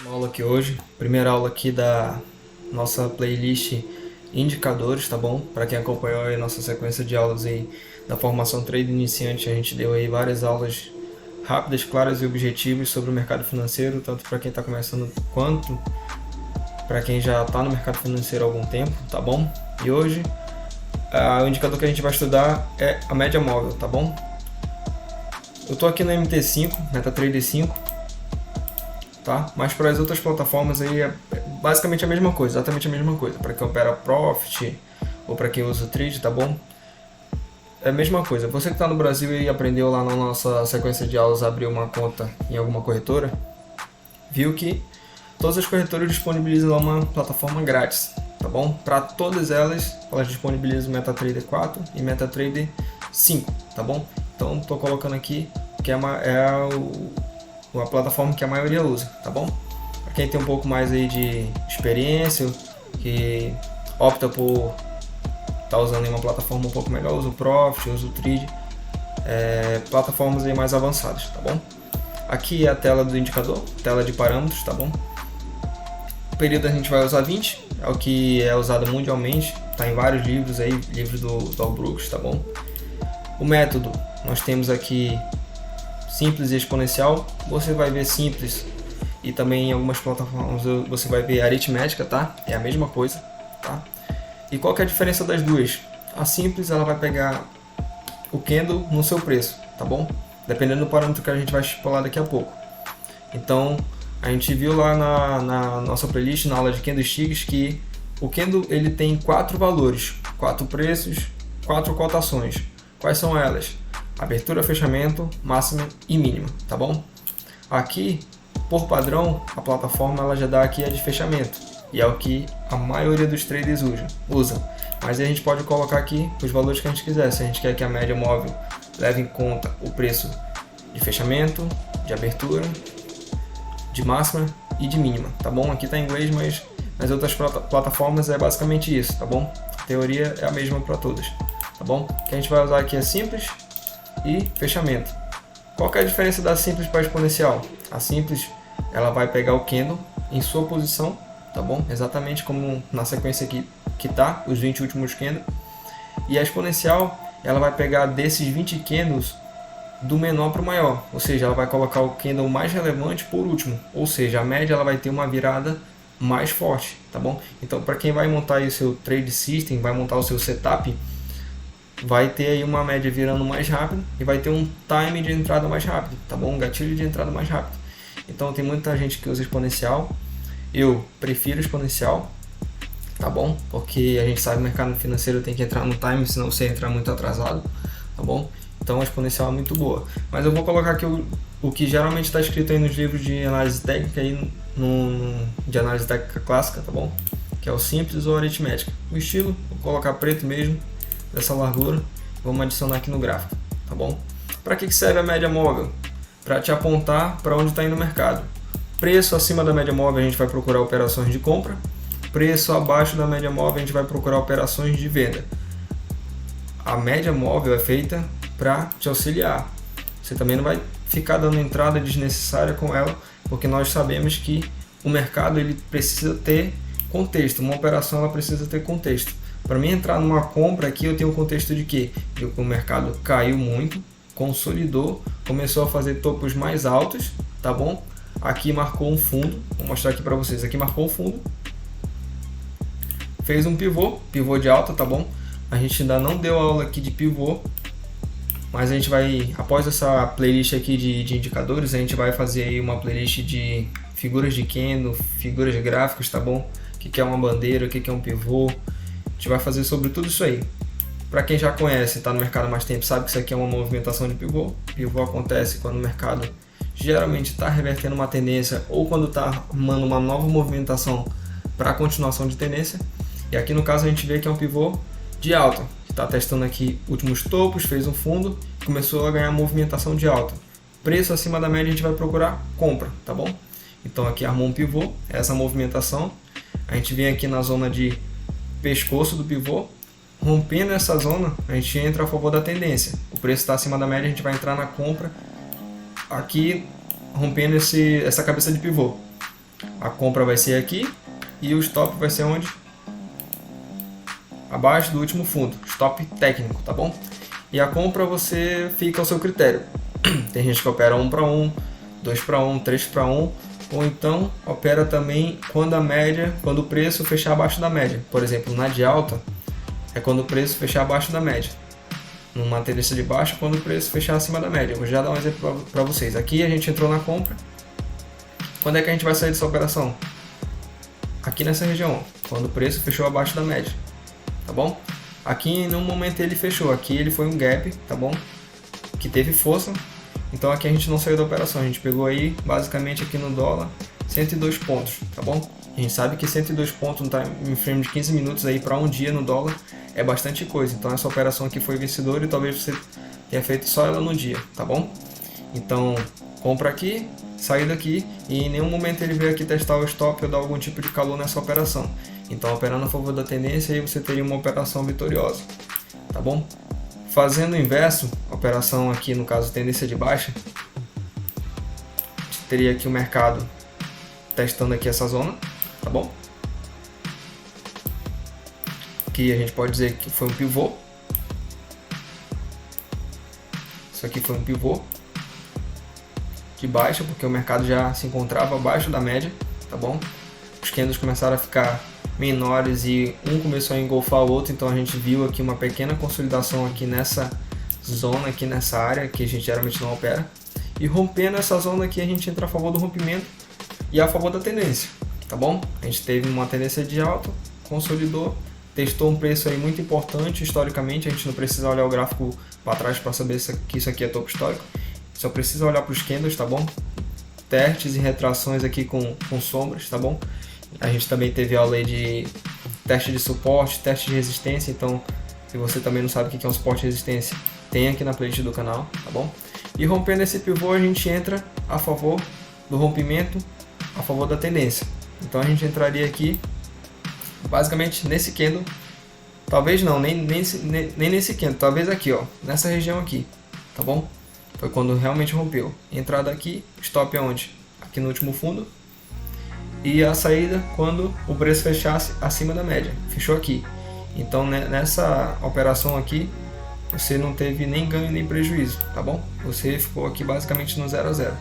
Uma aula aqui hoje, primeira aula aqui da nossa playlist Indicadores, tá bom? Para quem acompanhou aí nossa sequência de aulas aí da formação Trader Iniciante, a gente deu aí várias aulas rápidas, claras e objetivas sobre o mercado financeiro, tanto para quem está começando quanto para quem já está no mercado financeiro há algum tempo, tá bom? E hoje o indicador que a gente vai estudar é a média móvel, tá bom? Eu estou aqui no MT5, MetaTrader 5, tá? Mas para as outras plataformas aí é basicamente a mesma coisa, exatamente a mesma coisa. Para quem opera Profit ou para quem usa o Trade, tá bom? É a mesma coisa. Você que está no Brasil e aprendeu lá na nossa sequência de aulas a abrir uma conta em alguma corretora, viu que todas as corretoras disponibilizam uma plataforma grátis, tá bom? Para todas elas disponibilizam o MetaTrader 4 e MetaTrader 5, tá bom? Então estou colocando aqui que é a plataforma que a maioria usa, tá bom? Para quem tem um pouco mais aí de experiência, que opta por estar usando uma plataforma um pouco melhor, usa o Profit, usa o Trade, plataformas aí mais avançadas, tá bom? Aqui é a tela do indicador, tela de parâmetros, tá bom? O período a gente vai usar 20, é o que é usado mundialmente, tá em vários livros aí, livros do Al Brooks, tá bom? O método, nós temos aqui simples e exponencial. Você vai ver simples e também em algumas plataformas você vai ver aritmética, tá? É a mesma coisa, tá? E qual que é a diferença das duas? A simples ela vai pegar o candle no seu preço, tá bom? Dependendo do parâmetro que a gente vai estipular daqui a pouco. Então a gente viu lá na nossa playlist, na aula de candlesticks, que o candle ele tem 4 valores, 4 preços, 4 cotações. Quais são elas? Abertura, fechamento, máxima e mínima, tá bom? Aqui, por padrão, a plataforma ela já dá aqui a de fechamento, e é o que a maioria dos traders usa. Mas a gente pode colocar aqui os valores que a gente quiser. Se a gente quer que a média móvel leve em conta o preço de fechamento, de abertura, de máxima e de mínima, tá bom? Aqui tá em inglês, mas nas outras plataformas é basicamente isso, tá bom? A teoria é a mesma para todas, tá bom? O que a gente vai usar aqui é simples e fechamento. Qual que é a diferença da simples para a exponencial? A simples ela vai pegar o candle em sua posição, tá bom? Exatamente como na sequência aqui que tá, os 20 últimos candles. E a exponencial ela vai pegar desses 20 candles do menor para o maior, ou seja, ela vai colocar o candle mais relevante por último, ou seja, a média ela vai ter uma virada mais forte, tá bom? Então, para quem vai montar aí o seu trade system, vai montar o seu setup, vai ter aí uma média virando mais rápido e vai ter um time de entrada mais rápido, tá bom? Um gatilho de entrada mais rápido. Então tem muita gente que usa exponencial, eu prefiro exponencial, tá bom? Porque a gente sabe que o mercado financeiro tem que entrar no time, senão você entrar muito atrasado, tá bom? Então a exponencial é muito boa. Mas eu vou colocar aqui o que geralmente está escrito aí nos livros de análise técnica, aí de análise técnica clássica, tá bom? Que é o simples ou aritmética. O estilo, vou colocar preto mesmo, dessa largura, vamos adicionar aqui no gráfico, tá bom? Para que serve a média móvel? Para te apontar para onde está indo o mercado. Preço acima da média móvel a gente vai procurar operações de compra, preço abaixo da média móvel a gente vai procurar operações de venda. A média móvel é feita para te auxiliar. Você também não vai ficar dando entrada desnecessária com ela, porque nós sabemos que o mercado ele precisa ter contexto, uma operação ela precisa ter contexto. Para mim entrar numa compra aqui eu tenho o contexto de quê? De que o mercado caiu muito, consolidou, começou a fazer topos mais altos, tá bom? Aqui marcou um fundo, vou mostrar aqui para vocês, aqui marcou um fundo, fez um pivô de alta, tá bom? A gente ainda não deu aula aqui de pivô, mas a gente vai, após essa playlist aqui de indicadores, a gente vai fazer aí uma playlist de figuras de candle, figuras de gráficos, tá bom? O que é uma bandeira, o que é um pivô. A gente vai fazer sobre tudo isso aí. Para quem já conhece, está no mercado há mais tempo, sabe que isso aqui é uma movimentação de pivô. Pivô acontece quando o mercado geralmente está revertendo uma tendência ou quando está arrumando uma nova movimentação para a continuação de tendência. E aqui no caso a gente vê que é um pivô de alta, que está testando aqui últimos topos, fez um fundo e começou a ganhar movimentação de alta. Preço acima da média a gente vai procurar compra, tá bom? Então aqui armou um pivô, essa movimentação. A gente vem aqui na zona de pescoço do pivô, rompendo essa zona, a gente entra a favor da tendência. O preço está acima da média, a gente vai entrar na compra aqui, rompendo essa cabeça de pivô. A compra vai ser aqui e o stop vai ser onde? Abaixo do último fundo, stop técnico, tá bom? E a compra você fica ao seu critério. Tem gente que opera 1 para 1, 2 para 1, 3 para 1, ou então opera também quando o preço fechar abaixo da média. Por exemplo, na de alta é quando o preço fechar abaixo da média. Numa tendência de baixa, quando o preço fechar acima da média. Eu vou já dar um exemplo para vocês. Aqui a gente entrou na compra. Quando é que a gente vai sair dessa operação? Aqui nessa região, quando o preço fechou abaixo da média, tá bom? Aqui no momento ele fechou, aqui ele foi um gap, tá bom? Que teve força, então aqui a gente não saiu da operação, a gente pegou aí basicamente aqui no dólar 102 pontos, tá bom? A gente sabe que 102 pontos no time frame de 15 minutos aí para um dia no dólar é bastante coisa, então essa operação aqui foi vencedora e talvez você tenha feito só ela no dia, tá bom? Então compra aqui, sair daqui e em nenhum momento ele veio aqui testar o stop ou dar algum tipo de calor nessa operação. Então operando a favor da tendência aí você teria uma operação vitoriosa, tá bom? Fazendo o inverso, operação aqui no caso tendência de baixa, teria aqui o mercado testando aqui essa zona, tá bom? Aqui a gente pode dizer que foi um pivô. Isso aqui foi um pivô de baixa, porque o mercado já se encontrava abaixo da média, tá bom? Os candles começaram a ficar menores e um começou a engolfar o outro, então a gente viu aqui uma pequena consolidação aqui nessa zona, aqui nessa área, que a gente geralmente não opera. E rompendo essa zona aqui, a gente entra a favor do rompimento e a favor da tendência, tá bom? A gente teve uma tendência de alta, consolidou, testou um preço aí muito importante historicamente, a gente não precisa olhar o gráfico para trás para saber que isso aqui é topo histórico. Só precisa olhar para os candles, tá bom? Testes e retrações aqui com sombras, tá bom? A gente também teve aula aí de teste de suporte, teste de resistência, então se você também não sabe o que é um suporte e resistência, tem aqui na playlist do canal, tá bom? E rompendo esse pivô a gente entra a favor do rompimento, a favor da tendência. Então a gente entraria aqui basicamente nesse candle, talvez não, nem nesse candle, talvez aqui ó, nessa região aqui, tá bom? Foi quando realmente rompeu. Entrada aqui, stop aonde? Aqui no último fundo. E a saída quando o preço fechasse acima da média. Fechou aqui. Então nessa operação aqui, você não teve nem ganho nem prejuízo, tá bom? Você ficou aqui basicamente no 0 a 0.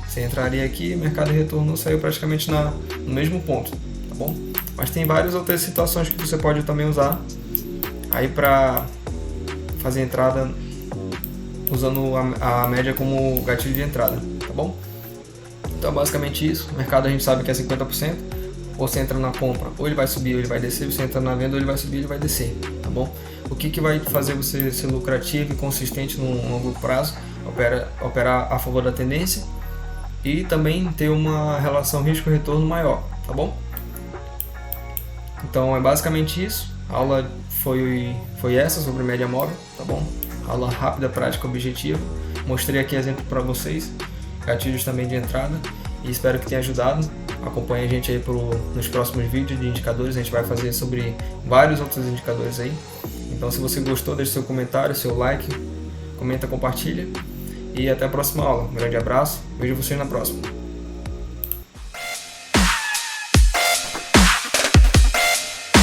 Você entraria aqui, o mercado retornou, saiu praticamente no mesmo ponto, tá bom? Mas tem várias outras situações que você pode também usar aí para fazer entrada usando a média como gatilho de entrada, tá bom? Então basicamente isso, o mercado a gente sabe que é 50%, ou você entra na compra, ou ele vai subir ou ele vai descer, você entra na venda ou ele vai subir ou ele vai descer, tá bom? O que vai fazer você ser lucrativo e consistente no longo prazo? Operar a favor da tendência e também ter uma relação risco-retorno maior, tá bom? Então é basicamente isso, a aula foi essa sobre média móvel, tá bom? Aula rápida, prática, objetiva. Mostrei aqui exemplo para vocês, gatilhos também de entrada e espero que tenha ajudado. Acompanhe a gente aí nos próximos vídeos de indicadores, a gente vai fazer sobre vários outros indicadores aí. Então se você gostou, deixe seu comentário, seu like, comenta, compartilha e até a próxima aula. Um grande abraço, vejo vocês na próxima.